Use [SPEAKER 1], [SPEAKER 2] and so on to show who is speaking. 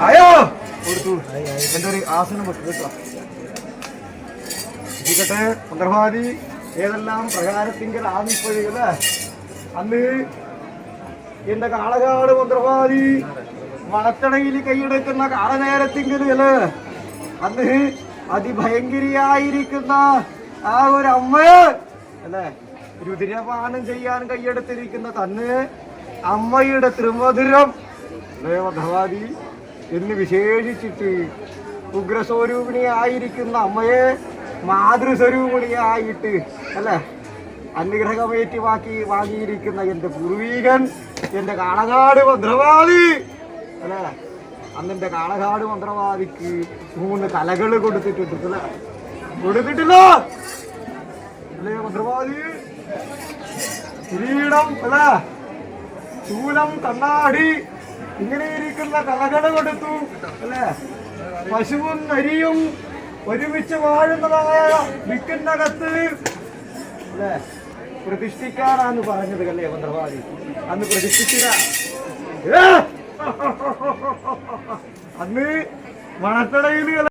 [SPEAKER 1] അയ്യോ കൊടുത്തു എന്റെ ഒരു ആസനം വെക്ക് കേട്ടോ. ഇരിക്കട്ടെ മന്ത്രവാദി ഏതെല്ലാം പ്രകാരത്തിങ്കൽ ആമിപ്പോഴല്ലേ അന്ന് എന്റെ കാളകാട് മന്ത്രവാദി വളത്തടയിൽ കൈയെടുക്കുന്ന കാലനേരത്തിങ്കല് അന്ന് അതിഭയങ്കരിയായിരിക്കുന്ന ആ ഒരു അമ്മ അല്ലേ രുതിരപാനം ചെയ്യാൻ കൈയെടുത്തിരിക്കുന്ന തന്നെ അമ്മയുടെ ത്രിമധുരം മന്ത്രവാദി എന്ന് വിശേഷിച്ചിട്ട് ഉഗ്രസ്വരൂപിണിയായിരിക്കുന്ന അമ്മയെ മാതൃസ്വരൂപിണിയായിട്ട് അല്ലേ അനുഗ്രഹമേറ്റി വാങ്ങിയിരിക്കുന്ന എന്റെ പൂർവീകൻ എന്റെ കാളകാട് മന്ത്രവാദി അല്ലേ അന്നെന്റെ കാളകാട് മന്ത്രവാദിക്ക് 3 കലകൾ കൊടുത്തിട്ടുണ്ട് അല്ലേ കൊടുത്തിട്ടില്ല അല്ലേ മന്ത്രവാദി കിരീടം അല്ലേ ശൂലം കണ്ണാടി ഇങ്ങനെ ഇരിക്കുന്ന കലകൾ കൊടുത്തു അല്ലേ പശുവും നരിയും ഒരുമിച്ച് വാഴുന്നതായ വിക്കിനകത്ത് അല്ലേ പ്രതിഷ്ഠിക്കാനാണ് പറഞ്ഞത് അല്ലേ മന്ത്രവാദി അന്ന് പ്രതിഷ്ഠിച്ചില്ല അന്ന് മണത്തടയിൽ